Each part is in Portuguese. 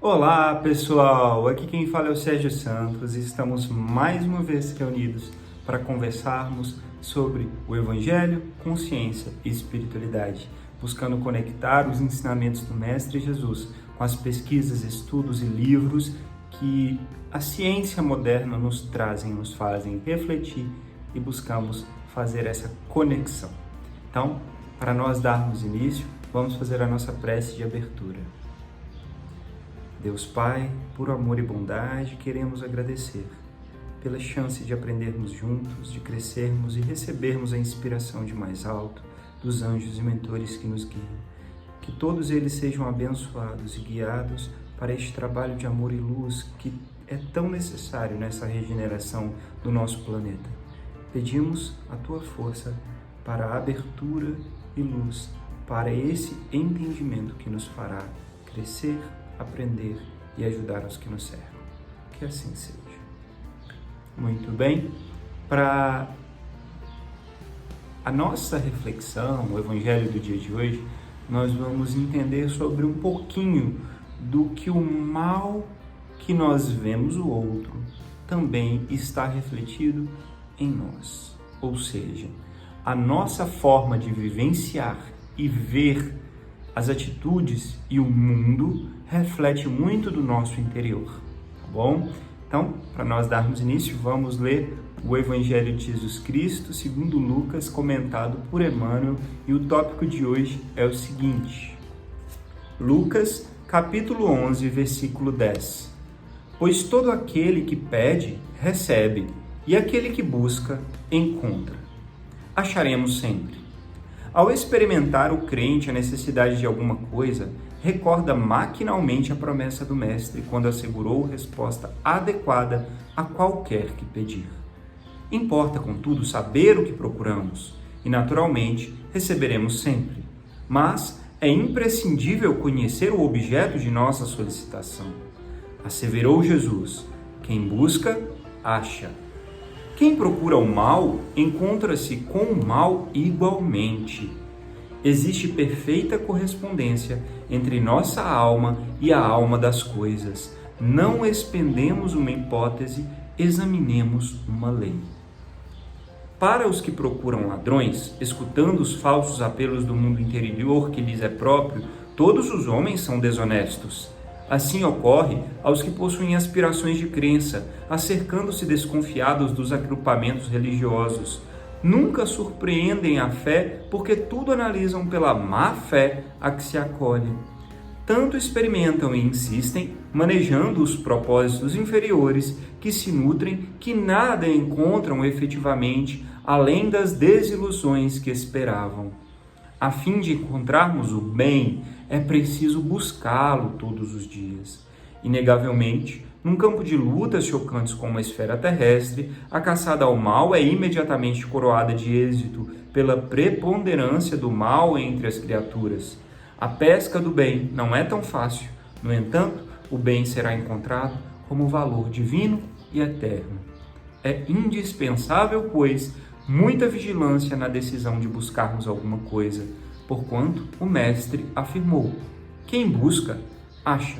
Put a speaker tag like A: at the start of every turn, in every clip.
A: Olá pessoal, aqui quem fala é o Sérgio Santos e estamos mais uma vez reunidos para conversarmos sobre o Evangelho, consciência e espiritualidade, buscando conectar os ensinamentos do Mestre Jesus com as pesquisas, estudos e livros que a ciência moderna nos trazem, nos fazem refletir e buscamos fazer essa conexão. Então, para nós darmos início, vamos fazer a nossa prece de abertura. Deus Pai, por amor e bondade, queremos agradecer pela chance de aprendermos juntos, de crescermos e recebermos a inspiração de mais alto, dos anjos e mentores que nos guiam. Que todos eles sejam abençoados e guiados para este trabalho de amor e luz que é tão necessário nessa regeneração do nosso planeta. Pedimos a Tua força para a abertura e luz, para esse entendimento que nos fará crescer, aprender e ajudar os que nos cercam. Que assim seja. Muito bem, para a nossa reflexão, o Evangelho do dia de hoje, nós vamos entender sobre um pouquinho do que o mal que nós vemos o outro também está refletido em nós. Ou seja, a nossa forma de vivenciar e ver as atitudes e o mundo reflete muito do nosso interior, tá bom? Então, para nós darmos início, vamos ler o Evangelho de Jesus Cristo, segundo Lucas, comentado por Emmanuel, e o tópico de hoje é o seguinte: Lucas, capítulo 11, versículo 10. Pois todo aquele que pede, recebe, e aquele que busca, encontra. Acharemos sempre. Ao experimentar o crente a necessidade de alguma coisa, recorda maquinalmente a promessa do Mestre quando assegurou resposta adequada a qualquer que pedir. Importa, contudo, saber o que procuramos e, naturalmente, receberemos sempre. Mas é imprescindível conhecer o objeto de nossa solicitação. Asseverou Jesus: quem busca, acha. Quem procura o mal, encontra-se com o mal igualmente. Existe perfeita correspondência entre nossa alma e a alma das coisas. Não expendemos uma hipótese, examinemos uma lei. Para os que procuram ladrões, escutando os falsos apelos do mundo interior que lhes é próprio, todos os homens são desonestos. Assim ocorre aos que possuem aspirações de crença, acercando-se desconfiados dos agrupamentos religiosos. Nunca surpreendem a fé, porque tudo analisam pela má fé a que se acolhe. Tanto experimentam e insistem, manejando os propósitos inferiores, que se nutrem, que nada encontram efetivamente, além das desilusões que esperavam. A fim de encontrarmos o bem, é preciso buscá-lo todos os dias. Inegavelmente, num campo de lutas chocantes como a esfera terrestre, a caçada ao mal é imediatamente coroada de êxito pela preponderância do mal entre as criaturas. A pesca do bem não é tão fácil. No entanto, o bem será encontrado como valor divino e eterno. É indispensável, pois, muita vigilância na decisão de buscarmos alguma coisa, porquanto o Mestre afirmou: quem busca, acha,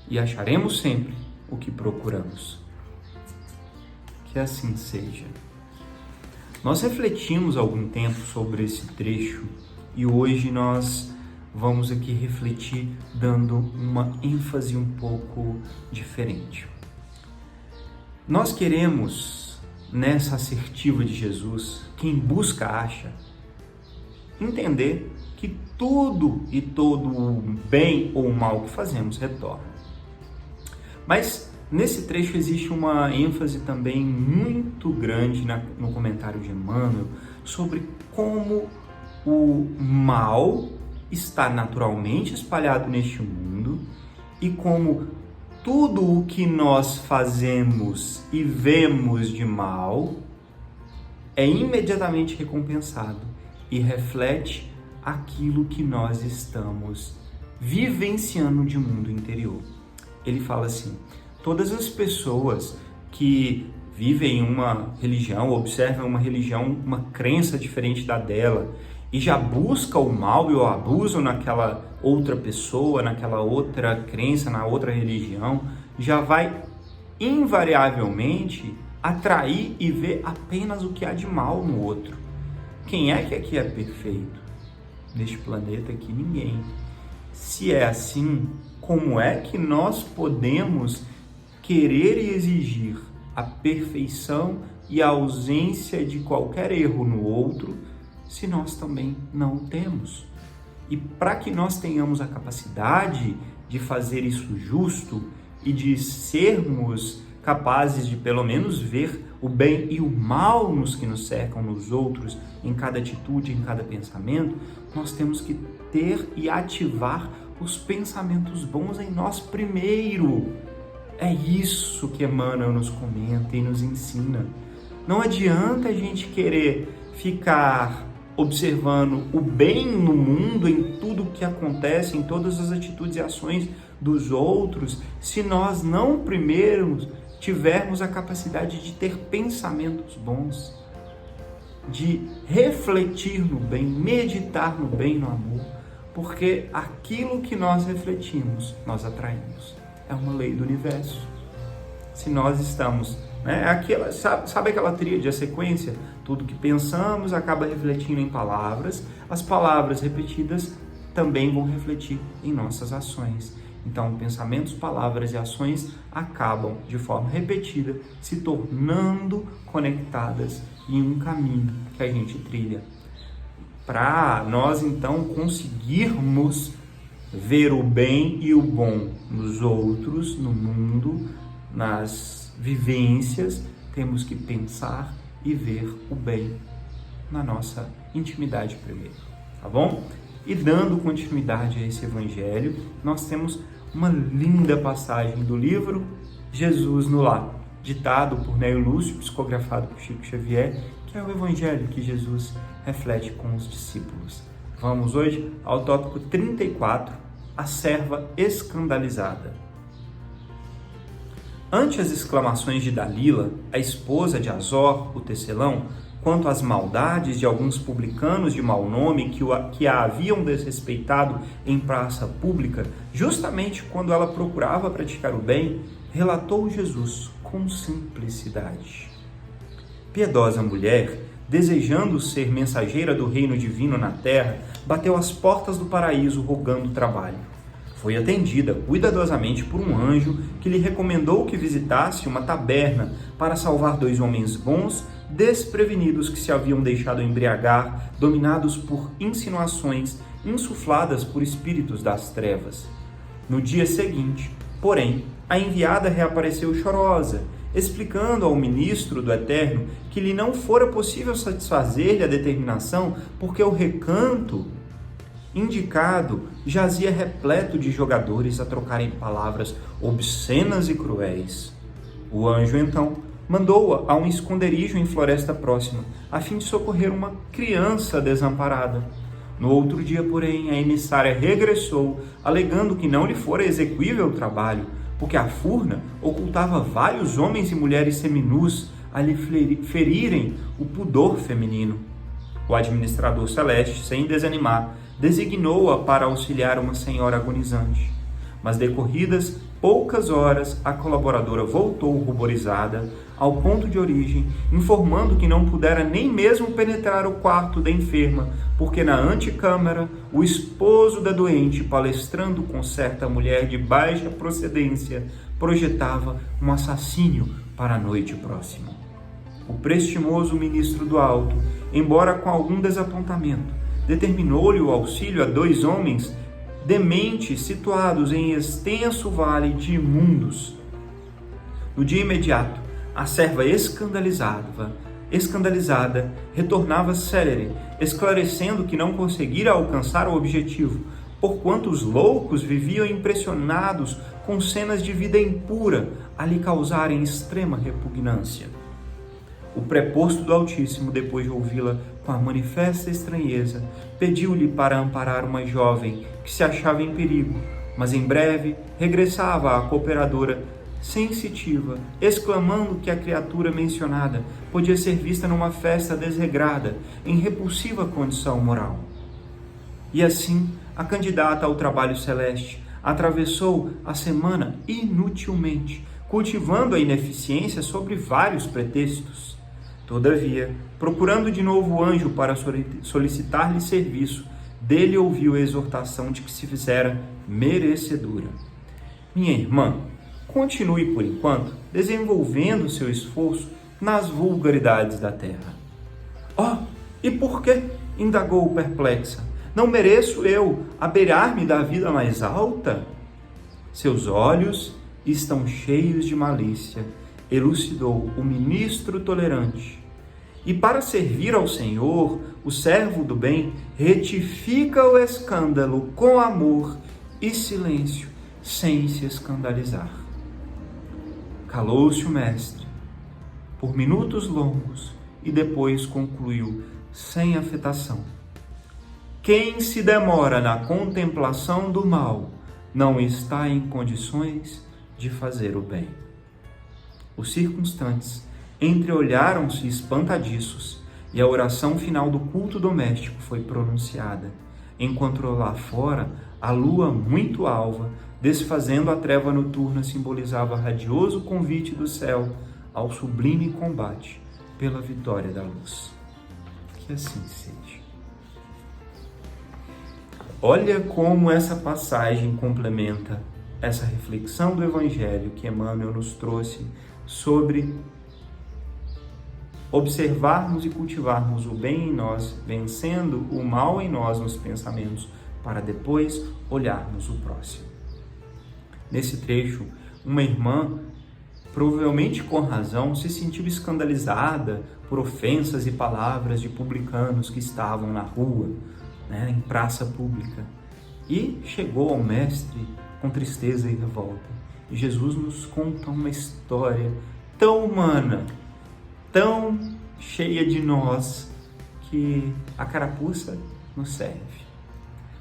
A: e acharemos sempre o que procuramos. Que assim seja. Nós refletimos algum tempo sobre esse trecho e hoje nós vamos aqui refletir dando uma ênfase um pouco diferente. Nós queremos, nessa assertiva de Jesus, quem busca, acha, entender que tudo e todo o bem ou o mal que fazemos retorna. Mas nesse trecho existe uma ênfase também muito grande no comentário de Emmanuel sobre como o mal está naturalmente espalhado neste mundo e como tudo o que nós fazemos e vemos de mal é imediatamente recompensado e reflete aquilo que nós estamos vivenciando de mundo interior. Ele fala assim: todas as pessoas que vivem uma religião, observam uma religião, uma crença diferente da dela, e já busca o mal e o abuso naquela outra pessoa, naquela outra crença, na outra religião, já vai invariavelmente atrair e ver apenas o que há de mal no outro. Quem é que aqui é perfeito? Neste planeta aqui, ninguém. Se é assim, como é que nós podemos querer e exigir a perfeição e a ausência de qualquer erro no outro, se nós também não temos? E para que nós tenhamos a capacidade de fazer isso justo e de sermos capazes de pelo menos ver o bem e o mal nos que nos cercam, nos outros, em cada atitude, em cada pensamento, nós temos que ter e ativar os pensamentos bons em nós primeiro. É isso que Emmanuel nos comenta e nos ensina. Não adianta a gente querer ficar observando o bem no mundo, em tudo que acontece, em todas as atitudes e ações dos outros, se nós não primeiro tivermos a capacidade de ter pensamentos bons, de refletir no bem, meditar no bem, no amor, porque aquilo que nós refletimos, nós atraímos. É uma lei do universo. Se nós estamos, sabe aquela tríade, a sequência? Tudo que pensamos acaba refletindo em palavras, as palavras repetidas também vão refletir em nossas ações. Então, pensamentos, palavras e ações acabam, de forma repetida, se tornando conectadas em um caminho que a gente trilha. Para nós, então, conseguirmos ver o bem e o bom nos outros, no mundo, nas vivências, temos que pensar e ver o bem na nossa intimidade primeiro, tá bom? E dando continuidade a esse evangelho, nós temos uma linda passagem do livro Jesus no Lar, ditado por Nélio Lúcio, psicografado por Chico Xavier, que é o evangelho que Jesus reflete com os discípulos. Vamos hoje ao tópico 34, a serva escandalizada. Ante as exclamações de Dalila, a esposa de Azor, o tecelão, quanto às maldades de alguns publicanos de mau nome que a haviam desrespeitado em praça pública, justamente quando ela procurava praticar o bem, relatou Jesus com simplicidade. Piedosa mulher, desejando ser mensageira do reino divino na terra, bateu às portas do paraíso rogando trabalho. Foi atendida cuidadosamente por um anjo que lhe recomendou que visitasse uma taberna para salvar 2 homens bons, desprevenidos que se haviam deixado embriagar, dominados por insinuações insufladas por espíritos das trevas. No dia seguinte, porém, a enviada reapareceu chorosa, explicando ao ministro do Eterno que lhe não fora possível satisfazer-lhe a determinação porque o recanto indicado jazia repleto de jogadores a trocarem palavras obscenas e cruéis. O anjo, então, mandou-a a um esconderijo em floresta próxima, a fim de socorrer uma criança desamparada. No outro dia, porém, a emissária regressou, alegando que não lhe fora execuível o trabalho, porque a furna ocultava vários homens e mulheres seminus a lhe ferirem o pudor feminino. O administrador celeste, sem desanimar, designou-a para auxiliar uma senhora agonizante. Mas decorridas poucas horas, a colaboradora voltou ruborizada ao ponto de origem, informando que não pudera nem mesmo penetrar o quarto da enferma, porque na antecâmara o esposo da doente, palestrando com certa mulher de baixa procedência, projetava um assassínio para a noite próxima. O prestimoso ministro do Alto, embora com algum desapontamento, determinou-lhe o auxílio a 2 homens dementes situados em extenso vale de imundos. No dia imediato, a serva escandalizada retornava célere, esclarecendo que não conseguira alcançar o objetivo, porquanto os loucos viviam impressionados com cenas de vida impura a lhe causarem extrema repugnância. O preposto do Altíssimo, depois de ouvi-la com a manifesta estranheza, pediu-lhe para amparar uma jovem que se achava em perigo, mas em breve regressava à cooperadora sensitiva, exclamando que a criatura mencionada podia ser vista numa festa desregrada, em repulsiva condição moral. E assim, a candidata ao trabalho celeste atravessou a semana inutilmente, cultivando a ineficiência sobre vários pretextos. Todavia, procurando de novo o anjo para solicitar-lhe serviço, dele ouviu a exortação de que se fizera merecedora. Minha irmã, continue por enquanto desenvolvendo seu esforço nas vulgaridades da terra. E por quê? Indagou perplexa. Não mereço eu aberar-me da vida mais alta? Seus olhos estão cheios de malícia, elucidou o ministro tolerante. E para servir ao Senhor, o servo do bem retifica o escândalo com amor e silêncio, sem se escandalizar. Calou-se o mestre por minutos longos e depois concluiu sem afetação. Quem se demora na contemplação do mal não está em condições de fazer o bem. Os circunstantes entreolharam-se espantadiços e a oração final do culto doméstico foi pronunciada, enquanto lá fora a lua muito alva, desfazendo a treva noturna, simbolizava radioso convite do céu ao sublime combate pela vitória da luz. Que assim seja. Olha como essa passagem complementa essa reflexão do Evangelho que Emmanuel nos trouxe sobre observarmos e cultivarmos o bem em nós, vencendo o mal em nós nos pensamentos, para depois olharmos o próximo. Nesse trecho, uma irmã, provavelmente com razão, se sentiu escandalizada por ofensas e palavras de publicanos que estavam na rua, em praça pública, e chegou ao mestre com tristeza e revolta. E Jesus nos conta uma história tão humana, tão cheia de nós, que a carapuça nos serve.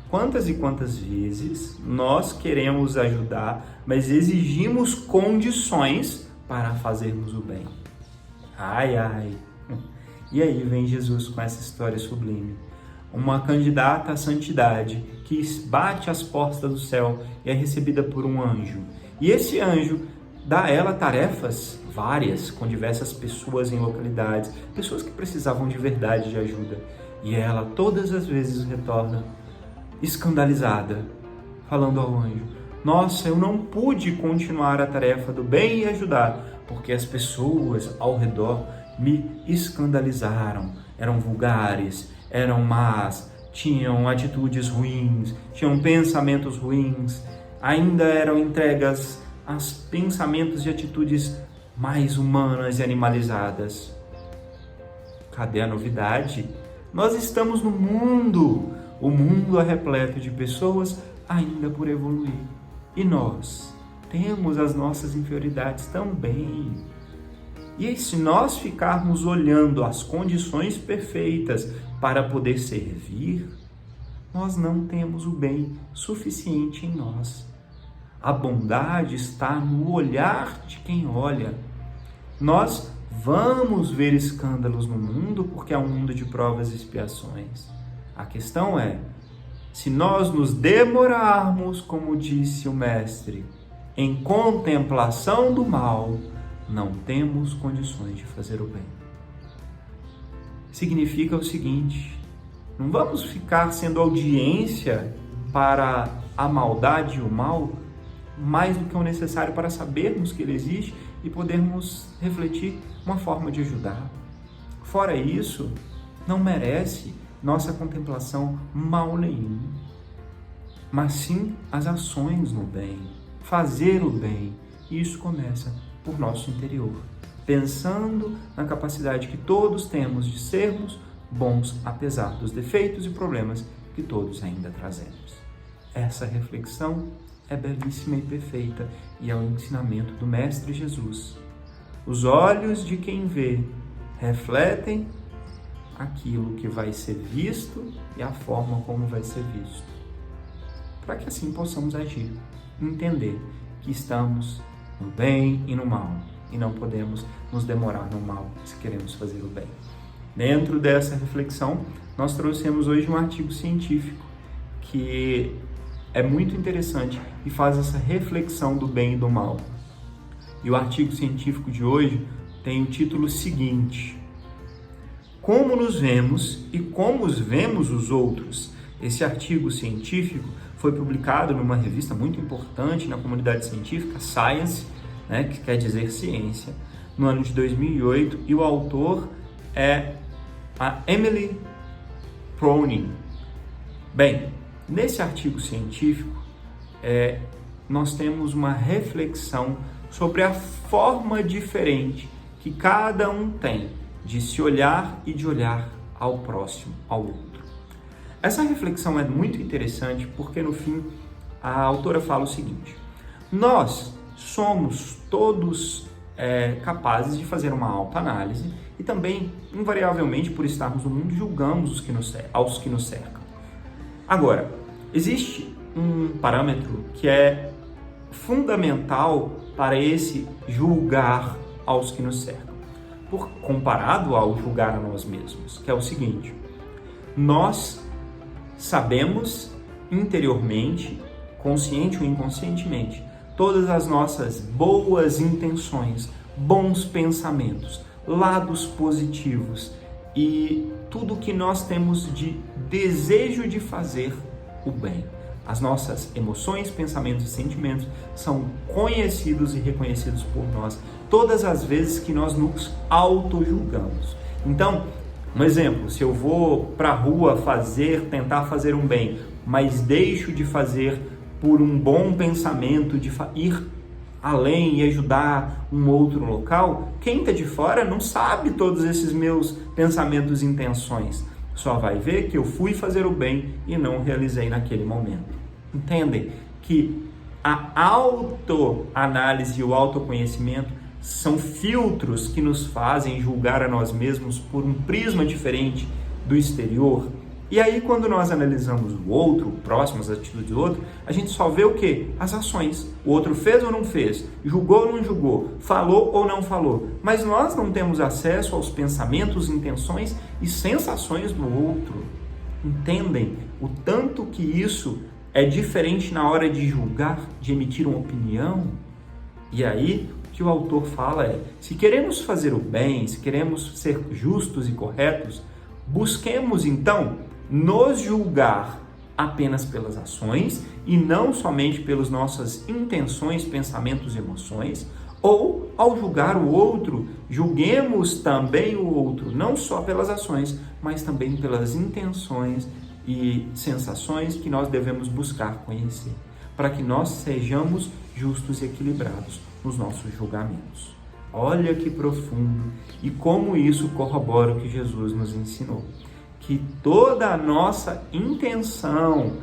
A: Quantas e quantas vezes nós queremos ajudar, mas exigimos condições para fazermos o bem. Ai. E aí vem Jesus com essa história sublime. Uma candidata à santidade que bate às portas do céu e é recebida por um anjo. E esse anjo dá a ela tarefas várias, com diversas pessoas em localidades, pessoas que precisavam de verdade de ajuda. E ela todas as vezes retorna escandalizada, falando ao anjo: nossa, eu não pude continuar a tarefa do bem e ajudar, porque as pessoas ao redor me escandalizaram, eram vulgares, eram más, tinham atitudes ruins, tinham pensamentos ruins, ainda eram entregas a pensamentos e atitudes mais humanas e animalizadas. Cadê a novidade? Nós estamos no mundo. O mundo é repleto de pessoas ainda por evoluir. E nós temos as nossas inferioridades também. E se nós ficarmos olhando as condições perfeitas para poder servir, nós não temos o bem suficiente em nós. A bondade está no olhar de quem olha. Nós vamos ver escândalos no mundo porque é um mundo de provas e expiações. A questão é, se nós nos demorarmos, como disse o mestre, em contemplação do mal, não temos condições de fazer o bem. Significa o seguinte: não vamos ficar sendo audiência para a maldade e o mal, mais do que o necessário para sabermos que ele existe e podermos refletir uma forma de ajudar. Fora isso, não merece nossa contemplação mal nenhum, mas sim as ações no bem, fazer o bem. E isso começa por nosso interior, pensando na capacidade que todos temos de sermos bons, apesar dos defeitos e problemas que todos ainda trazemos. Essa reflexão é belíssima e perfeita e é o ensinamento do Mestre Jesus. Os olhos de quem vê refletem aquilo que vai ser visto e a forma como vai ser visto, para que assim possamos agir, entender que estamos no bem e no mal, e não podemos nos demorar no mal se queremos fazer o bem. Dentro dessa reflexão, nós trouxemos hoje um artigo científico que é muito interessante e faz essa reflexão do bem e do mal. E o artigo científico de hoje tem o título seguinte: Como nos vemos e como vemos os outros. Esse artigo científico foi publicado numa revista muito importante na comunidade científica, Science, né, que quer dizer ciência, no ano de 2008, e o autor é a Emily Cronin. Bem, nesse artigo científico, nós temos uma reflexão sobre a forma diferente que cada um tem de se olhar e de olhar ao próximo, ao outro. Essa reflexão é muito interessante porque, no fim, a autora fala o seguinte: nós somos todos capazes de fazer uma autoanálise e também, invariavelmente, por estarmos no mundo, julgamos aos que nos cercam. Agora, existe um parâmetro que é fundamental para esse julgar aos que nos cercam, comparado ao julgar a nós mesmos, que é o seguinte: nós sabemos interiormente, consciente ou inconscientemente, todas as nossas boas intenções, bons pensamentos, lados positivos e tudo que nós temos de desejo de fazer o bem. As nossas emoções, pensamentos e sentimentos são conhecidos e reconhecidos por nós todas as vezes que nós nos auto-julgamos. Então, um exemplo: se eu vou para a rua tentar fazer um bem, mas deixo de fazer por um bom pensamento de ir além e ajudar um outro local, quem está de fora não sabe todos esses meus pensamentos e intenções. Só vai ver que eu fui fazer o bem e não realizei naquele momento. Entendem que a autoanálise e o autoconhecimento são filtros que nos fazem julgar a nós mesmos por um prisma diferente do exterior. E aí, quando nós analisamos o outro, o próximo, as atitudes do outro, a gente só vê o quê? As ações. O outro fez ou não fez? Julgou ou não julgou? Falou ou não falou? Mas nós não temos acesso aos pensamentos, intenções e sensações do outro. Entendem o tanto que isso é diferente na hora de julgar, de emitir uma opinião? E aí, o que o autor fala é: se queremos fazer o bem, se queremos ser justos e corretos, busquemos então nos julgar apenas pelas ações e não somente pelas nossas intenções, pensamentos e emoções, ou ao julgar o outro, julguemos também o outro, não só pelas ações, mas também pelas intenções e sensações que nós devemos buscar conhecer, para que nós sejamos justos e equilibrados nos nossos julgamentos. Olha que profundo e como isso corrobora o que Jesus nos ensinou. Que toda a nossa intenção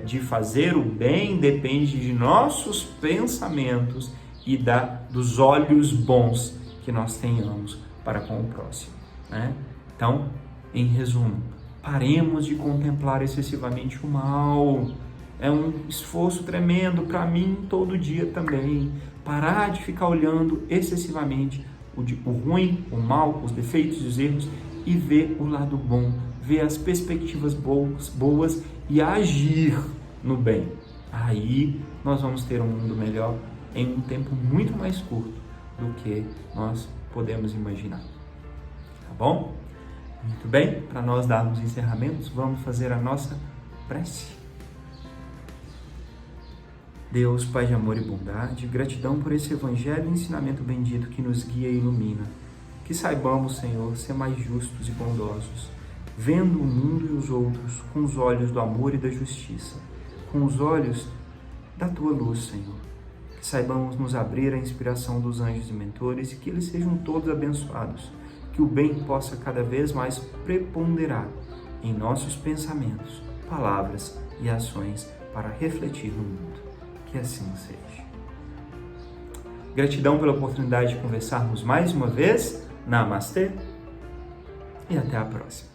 A: de fazer o bem depende de nossos pensamentos e dos olhos bons que nós tenhamos para com o próximo, né? Então, em resumo, paremos de contemplar excessivamente o mal. É um esforço tremendo para mim todo dia também. Parar de ficar olhando excessivamente o ruim, o mal, os defeitos e os erros e ver o lado bom, ver as perspectivas boas e agir no bem. Aí nós vamos ter um mundo melhor em um tempo muito mais curto do que nós podemos imaginar. Tá bom? Muito bem, para nós darmos encerramentos, vamos fazer a nossa prece. Deus, Pai de amor e bondade, gratidão por esse evangelho e ensinamento bendito que nos guia e ilumina. Que saibamos, Senhor, ser mais justos e bondosos, vendo o mundo e os outros com os olhos do amor e da justiça, com os olhos da Tua luz, Senhor. Que saibamos nos abrir à inspiração dos anjos e mentores e que eles sejam todos abençoados, que o bem possa cada vez mais preponderar em nossos pensamentos, palavras e ações para refletir no mundo. Que assim seja. Gratidão pela oportunidade de conversarmos mais uma vez. Namastê e até a próxima.